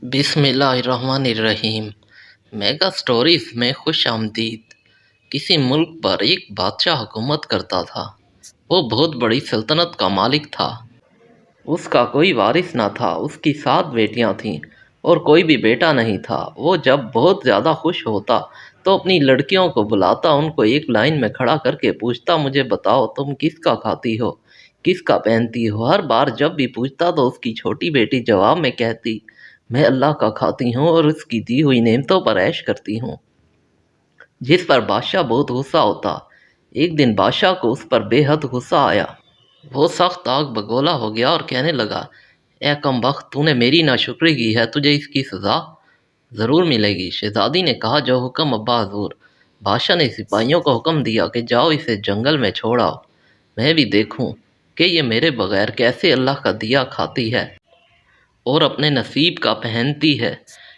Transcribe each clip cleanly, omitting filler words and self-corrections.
बिस्मिल्लाहिर्रहमानिर्रहीम। Mega stories में खुश आमदीद। किसी मुल्क पर एक बादशाह हुकूमत करता था। वो बहुत बड़ी सल्तनत का मालिक था। उसका कोई वारिस ना था। उसकी 7 बेटियां थीं और कोई भी बेटा नहीं था। वो जब बहुत ज़्यादा खुश होता तो अपनी लड़कियों को बुलाता, उनको एक लाइन में खड़ा करके पूछता, मुझे बताओ तुम किसका खाती हो, किसका पहनती हो। हर बार जब भी पूछता तो उसकी छोटी बेटी जवाब में कहती, मैं अल्लाह का खाती हूँ और उसकी दी हुई नेमतों पर ऐश करती हूँ। जिस पर बादशाह बहुत गुस्सा होता। एक दिन बादशाह को उस पर बेहद गुस्सा आया। वो सख्त आग बगोला हो गया और कहने लगा, ए कमबख्त, तूने मेरी नाशुक्री की है, तुझे इसकी सज़ा ज़रूर मिलेगी। शहजादी ने कहा, जो हुक्म अब्बा हजूर। बादशाह ने सिपाहियों को हुक्म दिया कि जाओ इसे जंगल में छोड़ आओ, मैं भी देखूं कि ये मेरे बगैर कैसे अल्लाह का दिया खाती है और अपने नसीब का पहनती है।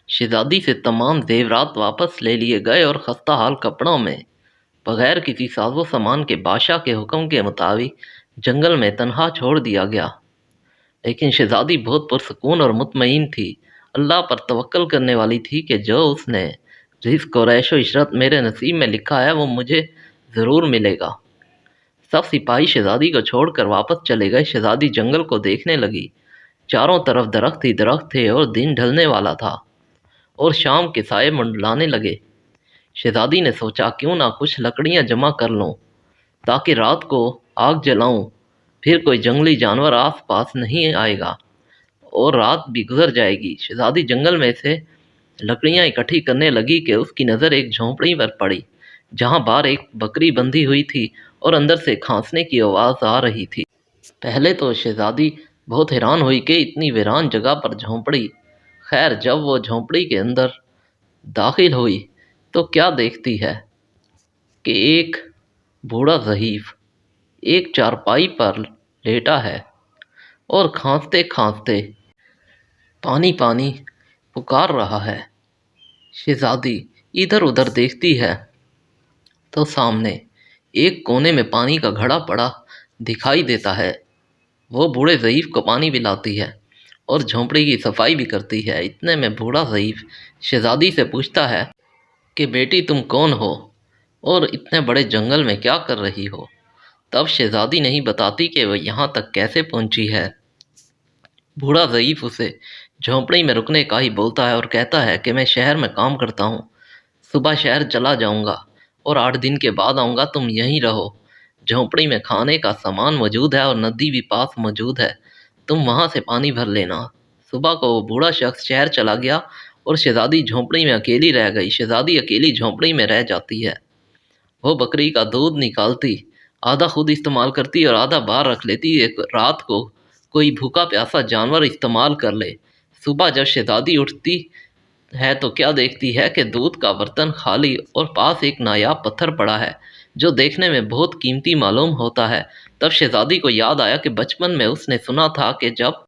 शहजादी से तमाम जेवरात वापस ले लिए गए और खस्ता हाल कपड़ों में बगैर किसी साजो सामान के बादशाह के हुक्म के मुताबिक जंगल में तन्हा छोड़ दिया गया। लेकिन शहजादी बहुत पुरसकून और मुतमईन थी। अल्लाह पर तवक्ल करने वाली थी कि जो उसने रिज़्क़ और ऐशो इशरत मेरे नसीब में लिखा है वो मुझे ज़रूर मिलेगा। सब सिपाही शहजादी को छोड़कर वापस चले गए। शहजादी जंगल को देखने लगी। चारों तरफ दरख्त ही दरख्त थे और दिन ढलने वाला था और शाम के साए मंडलाने लगे। शहजादी ने सोचा, क्यों ना कुछ लकड़ियां जमा कर लूं ताकि रात को आग जलाऊं, फिर कोई जंगली जानवर आस पास नहीं आएगा और रात भी गुजर जाएगी। शहजादी जंगल में से लकड़ियां इकट्ठी करने लगी कि उसकी नज़र एक झोंपड़ी पर पड़ी, जहां बाहर एक बकरी बंधी हुई थी और अंदर से खांसने की आवाज़ आ रही थी। पहले तो शहजादी बहुत हैरान हुई कि इतनी वीरान जगह पर झोंपड़ी। खैर, जब वो झोंपड़ी के अंदर दाखिल हुई तो क्या देखती है कि एक बूढ़ा ज़हीफ एक चारपाई पर लेटा है और खांसते खांसते पानी पानी पुकार रहा है। शहजादी इधर उधर देखती है तो सामने एक कोने में पानी का घड़ा पड़ा दिखाई देता है। वो बूढ़े ज़ईफ़ को पानी पिलाती है और झोंपड़ी की सफाई भी करती है। इतने में बूढ़ा ज़ईफ़ शहजादी से पूछता है कि बेटी, तुम कौन हो और इतने बड़े जंगल में क्या कर रही हो। तब शहजादी नहीं बताती कि वह यहाँ तक कैसे पहुँची है। बूढ़ा ज़ईफ़ उसे झोंपड़ी में रुकने का ही बोलता है और कहता है कि मैं शहर में काम करता हूँ, सुबह शहर चला जाऊँगा और 8 दिन के बाद आऊँगा, तुम यहीं रहो। झोंपड़ी में खाने का सामान मौजूद है और नदी भी पास मौजूद है, तुम वहाँ से पानी भर लेना। सुबह को वो बूढ़ा शख्स शहर चला गया और शहजादी झोंपड़ी में अकेली रह गई। शहजादी अकेली झोंपड़ी में रह जाती है। वो बकरी का दूध निकालती, आधा खुद इस्तेमाल करती और आधा बाहर रख लेती, एक रात को कोई भूखा प्यासा जानवर इस्तेमाल कर ले। सुबह जब शहजादी उठती है तो क्या देखती है कि दूध का बर्तन खाली और पास एक नायाब पत्थर पड़ा है जो देखने में बहुत कीमती मालूम होता है। तब शहजादी को याद आया कि बचपन में उसने सुना था कि जब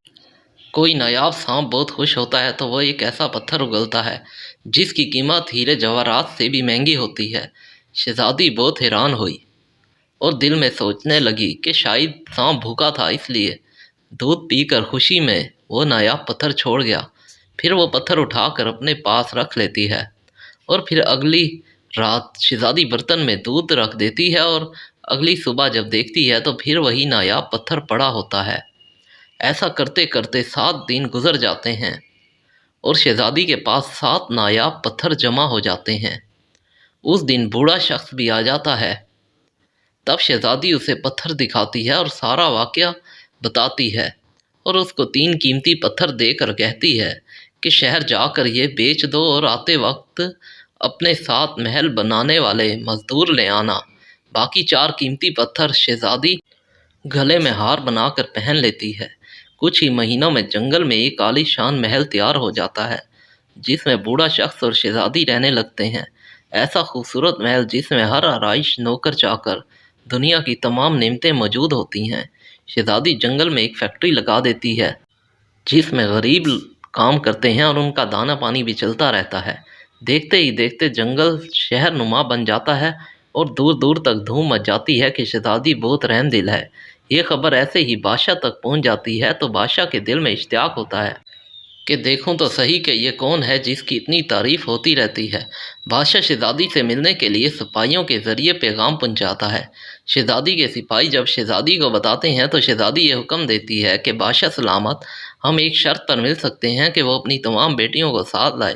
कोई नायाब सांप बहुत खुश होता है तो वह एक ऐसा पत्थर उगलता है जिसकी कीमत हीरे जवाहरात से भी महंगी होती है। शहजादी बहुत हैरान हुई और दिल में सोचने लगी कि शायद सांप भूखा था, इसलिए दूध पीकर खुशी में वो नायाब पत्थर छोड़ गया। फिर वो पत्थर उठाकर अपने पास रख लेती है और फिर अगली रात शहजादी बर्तन में दूध रख देती है और अगली सुबह जब देखती है तो फिर वही नायाब पत्थर पड़ा होता है। ऐसा करते करते 7 दिन गुजर जाते हैं और शहजादी के पास 7 नायाब पत्थर जमा हो जाते हैं। उस दिन बूढ़ा शख्स भी आ जाता है। तब शहजादी उसे पत्थर दिखाती है और सारा वाक़या बताती है और उसको 3 कीमती पत्थर देकर कहती है कि शहर जाकर ये बेच दो और आते वक्त अपने साथ महल बनाने वाले मजदूर ले आना। बाकी 4 कीमती पत्थर शहजादी गले में हार बनाकर पहन लेती है। कुछ ही महीनों में जंगल में एक आलीशान महल तैयार हो जाता है जिसमें बूढ़ा शख्स और शहजादी रहने लगते हैं। ऐसा खूबसूरत महल जिसमें हर आराइश, नौकर चाकर, दुनिया की तमाम नेमतें मौजूद होती हैं। शहजादी जंगल में एक फैक्ट्री लगा देती है जिसमें गरीब काम करते हैं और उनका दाना पानी भी चलता रहता है। देखते ही देखते जंगल शहर नुमा बन जाता है और दूर दूर तक धूम मच जाती है कि शहजादी बहुत रहमदिल है। ये खबर ऐसे ही बादशाह तक पहुंच जाती है तो बादशाह के दिल में इश्तियाक होता है کہ دیکھوں تو صحیح کہ یہ کون ہے جس کی اتنی تعریف ہوتی رہتی ہے۔ بادشاہ شہزادی سے ملنے کے لیے سپاہیوں کے ذریعے پیغام پہنچاتا ہے۔ شہزادی کے سپاہی جب شہزادی کو بتاتے ہیں تو شہزادی یہ حکم دیتی ہے کہ بادشاہ سلامت، ہم ایک شرط پر مل سکتے ہیں کہ وہ اپنی تمام بیٹیوں کو ساتھ لائے۔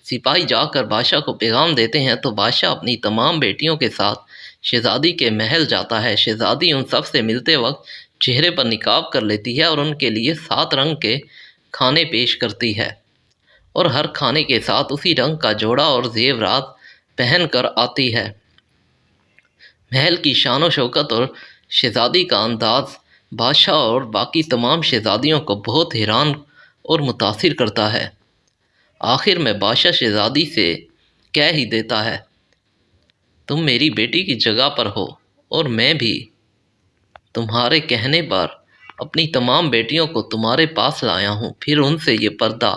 سپاہی جا کر بادشاہ کو پیغام دیتے ہیں تو بادشاہ اپنی تمام بیٹیوں کے ساتھ شہزادی کے محل جاتا ہے۔ شہزادی ان سب سے ملتے وقت چہرے پر نقاب کر لیتی ہے اور ان کے لیے 7 رنگ کے کھانے پیش کرتی ہے، اور ہر کھانے کے ساتھ اسی رنگ کا جوڑا اور زیورات پہن کر آتی ہے۔ محل کی شان و شوکت اور شہزادی کا انداز بادشاہ اور باقی تمام شہزادیوں کو بہت حیران اور متاثر کرتا ہے۔ آخر میں بادشاہ شہزادی سے کہہ ہی دیتا ہے، تم میری بیٹی کی جگہ پر ہو اور میں بھی تمہارے کہنے پر اپنی تمام بیٹیوں کو تمہارے پاس لایا ہوں، پھر ان سے یہ پردہ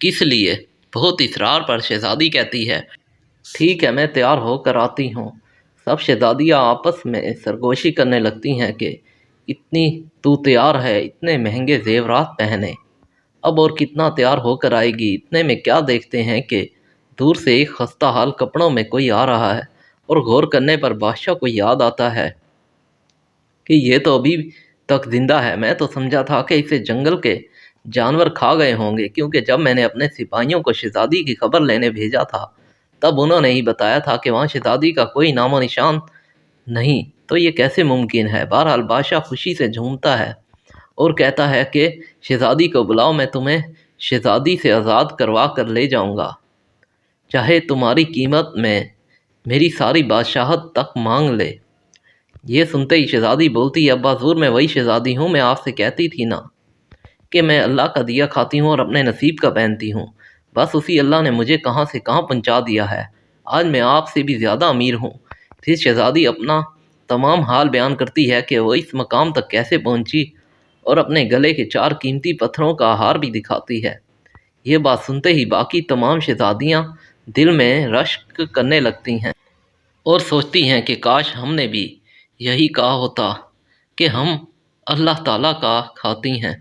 کس لیے؟ بہت اصرار پر شہزادی کہتی ہے، ٹھیک ہے میں تیار ہو کر آتی ہوں۔ سب شہزادیاں آپس میں سرگوشی کرنے لگتی ہیں کہ اتنی تو تیار ہے، اتنے مہنگے زیورات پہنے، اب اور کتنا تیار ہو کر آئے گی؟ اتنے میں کیا دیکھتے ہیں کہ دور سے ایک خستہ حال کپڑوں میں کوئی آ رہا ہے، اور غور کرنے پر بادشاہ کو یاد آتا ہے کہ یہ تو ابھی تک زندہ ہے۔ میں تو سمجھا تھا کہ اسے جنگل کے جانور کھا گئے ہوں گے، کیونکہ جب میں نے اپنے سپاہیوں کو شہزادی کی خبر لینے بھیجا تھا تب انہوں نے ہی بتایا تھا کہ وہاں شہزادی کا کوئی نام و نشان نہیں، تو یہ کیسے ممکن ہے؟ بہرحال بادشاہ خوشی سے جھومتا ہے اور کہتا ہے کہ شہزادی کو بلاؤ، میں تمہیں شہزادی سے آزاد کروا کر لے جاؤں گا، چاہے تمہاری قیمت میں میری ساری بادشاہت تک مانگ لے۔ یہ سنتے ہی شہزادی بولتی ہے، ابا حضور میں وہی شہزادی ہوں، میں آپ سے کہتی تھی نا کہ میں اللہ کا دیا کھاتی ہوں اور اپنے نصیب کا پہنتی ہوں، بس اسی اللہ نے مجھے کہاں سے کہاں پہنچا دیا ہے، آج میں آپ سے بھی زیادہ امیر ہوں۔ پھر شہزادی اپنا تمام حال بیان کرتی ہے کہ وہ اس مقام تک کیسے پہنچی، اور اپنے گلے کے 4 قیمتی پتھروں کا ہار بھی دکھاتی ہے۔ یہ بات سنتے ہی باقی تمام شہزادیاں دل میں رشک کرنے لگتی ہیں اور سوچتی ہیں کہ کاش ہم نے بھی یہی کہا ہوتا کہ ہم اللہ تعالیٰ کا کھاتی ہیں۔